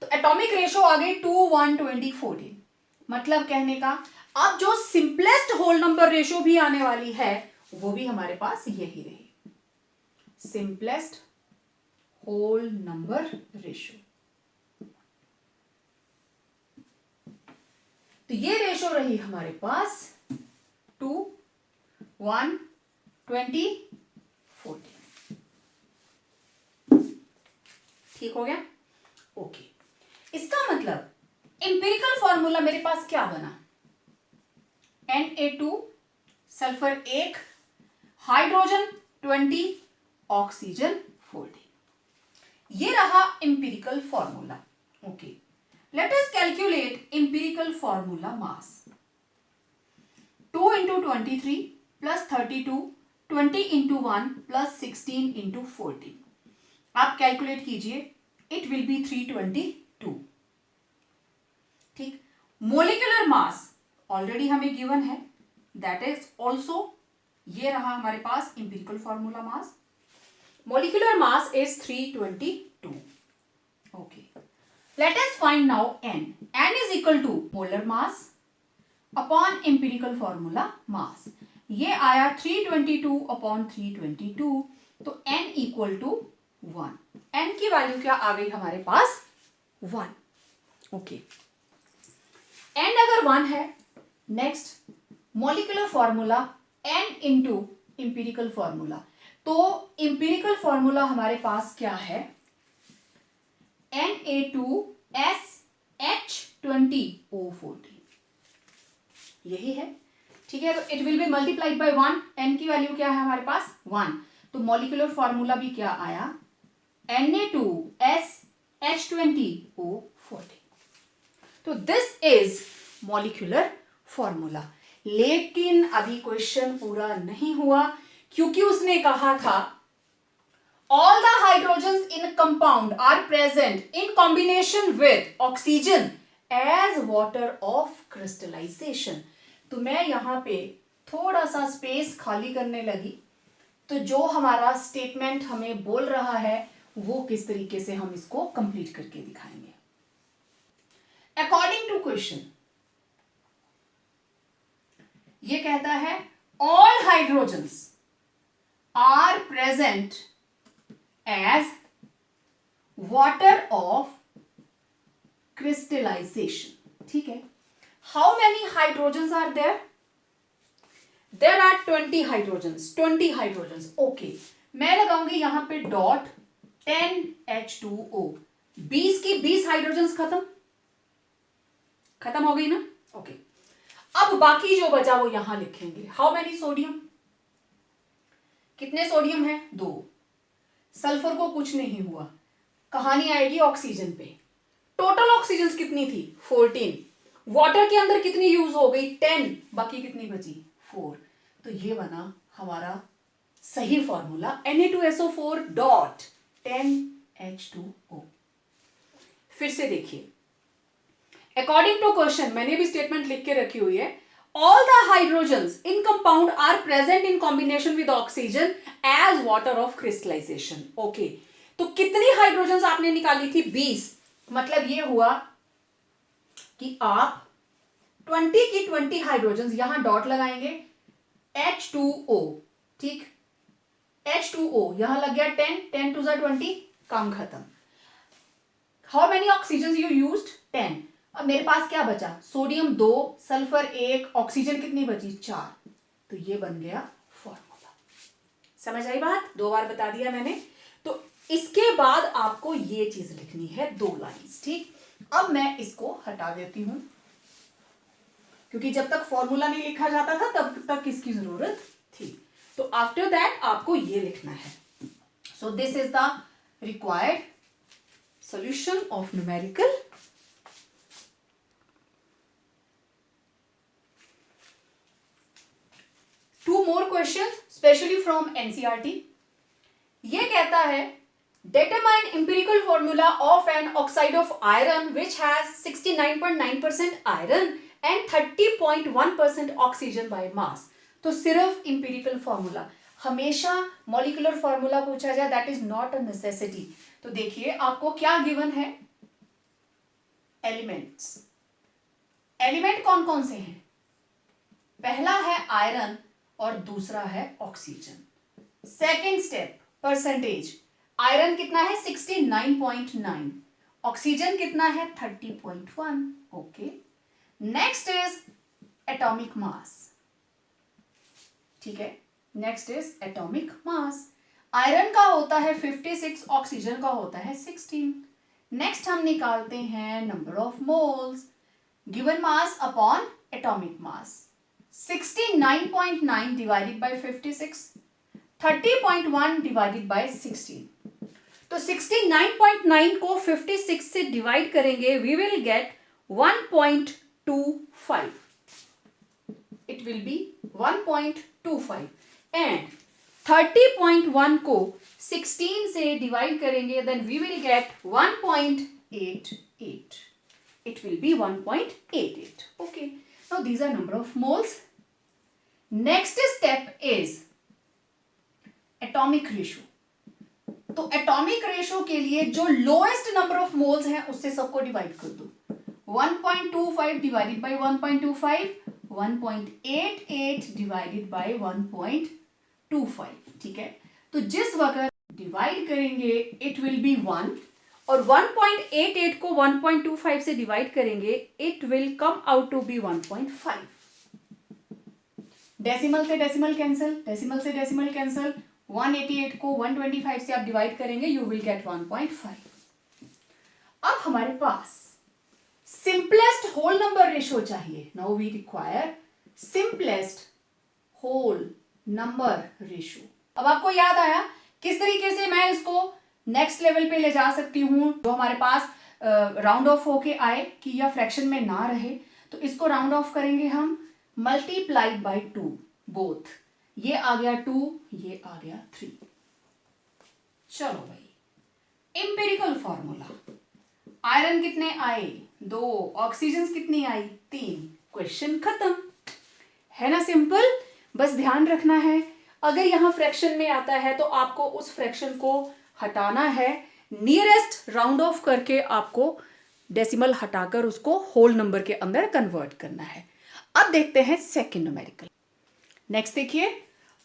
तो एटॉमिक रेशो आ गई 2 1 20 14। मतलब कहने का अब जो सिंपलेस्ट होल नंबर रेशो भी आने वाली है वो भी हमारे पास यही रही, सिंपलेस्ट होल नंबर रेशो। तो ये रेशो रही हमारे पास 2 1 20 14। ठीक हो गया, ओके। इसका मतलब एम्पिरिकल फॉर्मूला मेरे पास क्या बना, Na2 सल्फर 1, हाइड्रोजन 20, ऑक्सीजन 14। ये रहा empirical formula. Okay, let us calculate empirical formula मास। 2 into 23 plus 32, 20 into 1 plus 16 into 14। आप कैलकुलेट कीजिए, इट विल बी 322। ठीक, मोलिकुलर मास ऑलरेडी हमें गिवन है, दैट इज ऑल्सो, ये रहा हमारे पास empirical formula mass. Molecular mass is 322। Okay, let us find now n। n is equal to molar mass upon empirical formula mass. ये आया 322 upon 322, तो n इक्वल टू 1। n की value क्या आ गई हमारे पास? 1। ओके, n अगर 1 है, next molecular formula n into empirical formula. तो इंपिरिकल फॉर्मूला हमारे पास क्या है? Na2SH20O14, यही है। ठीक है, तो it will B multiplied by 1। n की वैल्यू क्या है हमारे पास? 1। तो मॉलिक्यूलर फॉर्मूला भी क्या आया? Na2SH20O14। तो दिस इज मॉलिक्यूलर फॉर्मूला। लेकिन अभी क्वेश्चन पूरा नहीं हुआ, क्योंकि उसने कहा था all the hydrogens in compound are present in combination with oxygen as water of crystallization। तो मैं यहां पे थोड़ा सा स्पेस खाली करने लगी, तो जो हमारा स्टेटमेंट हमें बोल रहा है वो किस तरीके से हम इसको कंप्लीट करके दिखाएंगे। अकॉर्डिंग टू क्वेश्चन, ये कहता है all hydrogens are present as water of crystallization। ठीक है, how many hydrogens are there? There are 20 hydrogens। 20 hydrogens। Okay, मैं लगाऊंगी यहां पे डॉट 10H2O। 20 की 20 हाइड्रोजन्स खत्म हो गई ना। ओके, अब बाकी जो बचा वो यहां लिखेंगे। How many sodium? कितने सोडियम है? 2। सल्फर को कुछ नहीं हुआ, कहानी आएगी ऑक्सीजन पे। टोटल ऑक्सीजन कितनी थी? 14। वाटर के अंदर कितनी यूज हो गई? 10। बाकी कितनी बची? 4। तो ये बना हमारा सही फॉर्मूला, Na2SO4 डॉट 10H2O। फिर से देखिए, अकॉर्डिंग टू क्वेश्चन, मैंने भी स्टेटमेंट लिख के रखी हुई है, all the hydrogens in compound are present in combination with oxygen as water of crystallization। Okay, तो कितनी हाइड्रोजन्स आपने निकाली थी? 20। मतलब ये हुआ कि आप 20 की 20 हाइड्रोजन्स यहां डॉट लगाएंगे, H2O। ठीक, H2O यहां लग गया 10, 10 2 20, काम खत्म। How many oxygen you used? 10। अब मेरे पास क्या बचा? सोडियम 2, सल्फर 1, ऑक्सीजन कितनी बची? 4। तो ये बन गया फॉर्मूला। समझ आई बात? 2 बार बता दिया मैंने। तो इसके बाद आपको ये चीज लिखनी है, 2 लाइंस। ठीक, अब मैं इसको हटा देती हूं, क्योंकि जब तक फॉर्मूला नहीं लिखा जाता था तब तक इसकी जरूरत थी। तो आफ्टर दैट आपको ये लिखना है। So this is the required solution of numerical. Two more question specially from NCERT. ये कहता है determine empirical formula of an oxide of iron which has 69.9% iron and 30.1% oxygen by mass। तो सिर्फ empirical formula. हमेशा molecular formula पूछा जाए, that is not a necessity. तो देखिए आपको क्या गिवन है? एलिमेंट्स। एलिमेंट कौन कौन से हैं? पहला है आयरन और दूसरा है oxygen. Second step, percentage. Iron कितना है? 69.9। ऑक्सीजन कितना है? 30.1। Okay, next is atomic mass. ठीक है, next is atomic mass. Iron का होता है 56, ऑक्सीजन का होता है 16। नेक्स्ट हम निकालते हैं number of moles, given mass upon atomic mass. 69.9 divided by 56, 30.1 divided by 16। तो 69.9 को 56 से डिवाइड करेंगे, we will get 1.25, it will be 1.25 and 30.1 को 16 से डिवाइड करेंगे, then we will get 1.88, it will be 1.88. okay, now these are number of moles. Next step is atomic ratio. तो atomic ratio के लिए जो lowest number of moles है उससे सबको डिवाइड कर दो, 1.25 डिवाइडेड बाय 1.25, 1.88 डिवाइडेड बाय 1.25, ठीक है। तो जिस वक्त डिवाइड करेंगे इट विल बी 1 और 1.88 को 1.25 से डिवाइड करेंगे, it will come out to be 1.5। Decimal से डेसिमल कैंसिल, डेसिमल से डेसिमल कैंसिल, 188 को 125 से आप डिवाइड करेंगे, यू विल गेट 1.5। अब हमारे पास सिंपलेस्ट होल नंबर रेशियो चाहिए। Now we require simplest whole number ratio. अब आपको याद आया किस तरीके से मैं इसको नेक्स्ट लेवल पे ले जा सकती हूं, जो हमारे पास राउंड ऑफ होके आए कि यह फ्रैक्शन में ना रहे। तो इसको राउंड ऑफ करेंगे हम, मल्टीप्लाइड बाय 2 बोथ, ये आ गया 2, ये आ गया 3। चलो भाई, एम्पिरिकल फॉर्मूला, आयरन कितने आए 2, ऑक्सीजन कितनी आई 3, क्वेश्चन खत्म है ना। सिंपल, बस ध्यान रखना है अगर यहां फ्रैक्शन में आता है तो आपको उस फ्रैक्शन को हटाना है, नियरेस्ट राउंड ऑफ करके आपको डेसिमल हटाकर उसको होल नंबर के अंदर कन्वर्ट करना है। अब देखते हैं सेकंड न्यूमेरिकल। नेक्स्ट देखिए,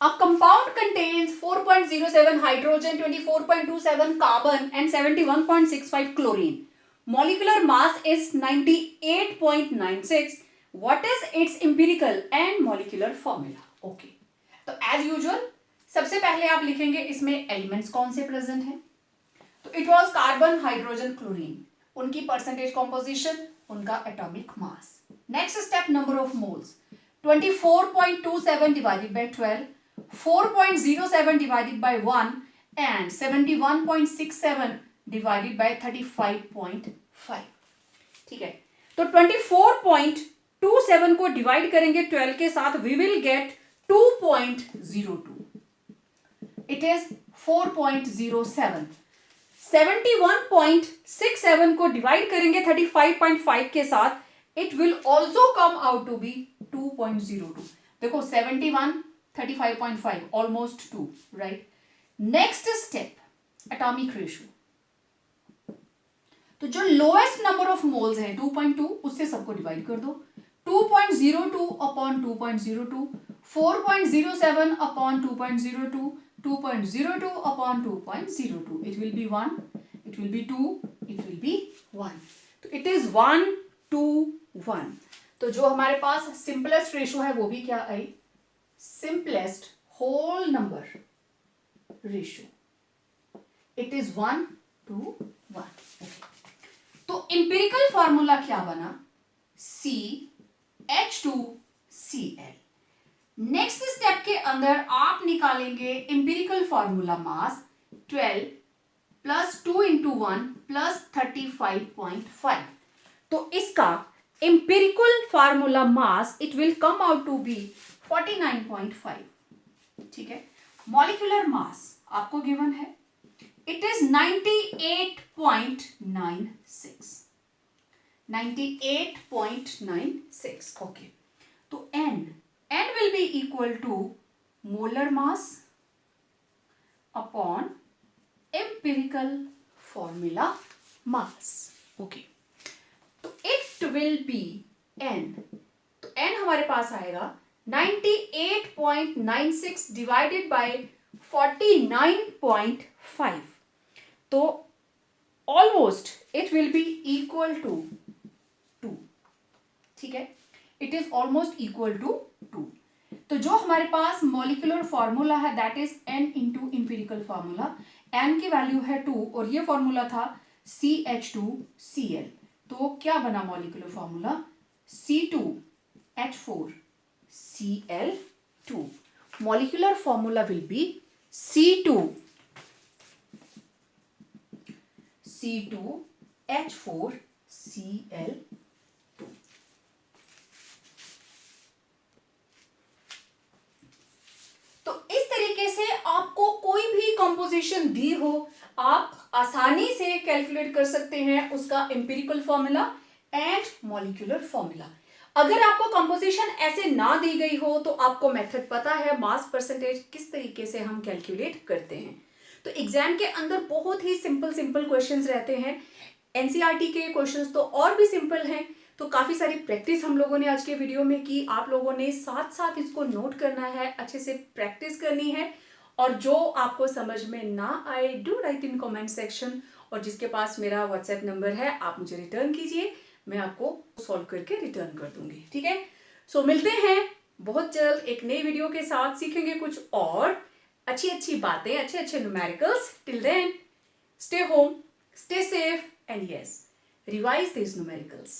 a compound contains 4.07 hydrogen, 24.27 carbon and 71.65 chlorine, molecular mass is 98.96, what is it's empirical and molecular formula. Okay, तो एज यूजुअल सबसे पहले आप लिखेंगे इसमें एलिमेंट्स कौन से प्रेजेंट हैं। तो it was carbon, hydrogen, chlorine, उनकी परसेंटेज कॉम्पोजिशन, उनका atomic mass. Next step, number of moles, 24.27 divided by 12, 4.07 divided by 1 and 71.67 divided by 35.5। ठीक है, तो 24.27 को डिवाइड करेंगे 12 के साथ, we will get 2.02, it is 4.07। 71.67 को डिवाइड करेंगे 35.5 के साथ, it will also come out to be 2.02। देखो 71, 35.5, almost 2, right. Next step, atomic ratio. तो जो लोएस्ट नंबर ऑफ मोल्स है 2.2, उससे सबको डिवाइड कर दो, 2.02 upon 2.02, 4.07 upon 2.02, 2.02 upon 2.02, it will be 1, it will be 2, it will be 1. तो it is 1 to 1. तो जो हमारे पास सिंपलेस्ट रेशियो है वो भी क्या आई, simplest whole number ratio, it is 1 to 1. तो इंपेरिकल फॉर्मूला क्या बना, CH2Cl। नेक्स्ट स्टेप के अंदर आप निकालेंगे empirical formula mass 12 plus 2 into 1 plus 35.5। तो इसका empirical formula mass it will come out to be 49.5। ठीक है, मॉलिक्यूलर मास आपको गिवन है, इट इज 98.96, 98.96। ओके, तो N will be equal to molar mass upon empirical formula mass. Okay, तो it will be N, तो N हमारे पास आएगा 98.96 divided by 49.5, तो almost it will be equal to 2। ठीक है, it is almost equal to 2। तो जो हमारे पास मॉलिक्यूलर फॉर्मूला है that is N into empirical formula, N की वैल्यू है 2 और ये फॉर्मूला था CH2Cl। तो क्या बना molecular formula, C2H4 Cl2. Molecular formula will be C2H4Cl2. तो इस तरीके से आपको कोई भी कंपोजिशन दी हो, आप आसानी से कैलकुलेट कर सकते हैं उसका empirical formula and molecular formula. अगर आपको कंपोजिशन ऐसे ना दी गई हो तो आपको मेथड पता है, मास परसेंटेज किस तरीके से हम कैलकुलेट करते हैं। तो एग्जाम के अंदर बहुत ही सिंपल क्वेश्चंस रहते हैं। एनसीईआरटी के क्वेश्चंस तो और भी सिंपल हैं। तो काफी सारी प्रैक्टिस हम लोगों ने आज के वीडियो में की। आप लोगों ने साथ साथ इसको नोट करना है, अच्छे से प्रैक्टिस करनी है, और जो आपको समझ में ना आए do right in comment section, और जिसके पास मेरा व्हाट्सएप नंबर है आप मुझे रिटर्न कीजिए, मैं आपको सॉल्व करके रिटर्न कर दूंगी। ठीक है, सो मिलते हैं बहुत जल्द एक नई वीडियो के साथ, सीखेंगे कुछ और अच्छी बातें, अच्छे numericals. Till then stay home, stay safe, and yes, revise these numericals.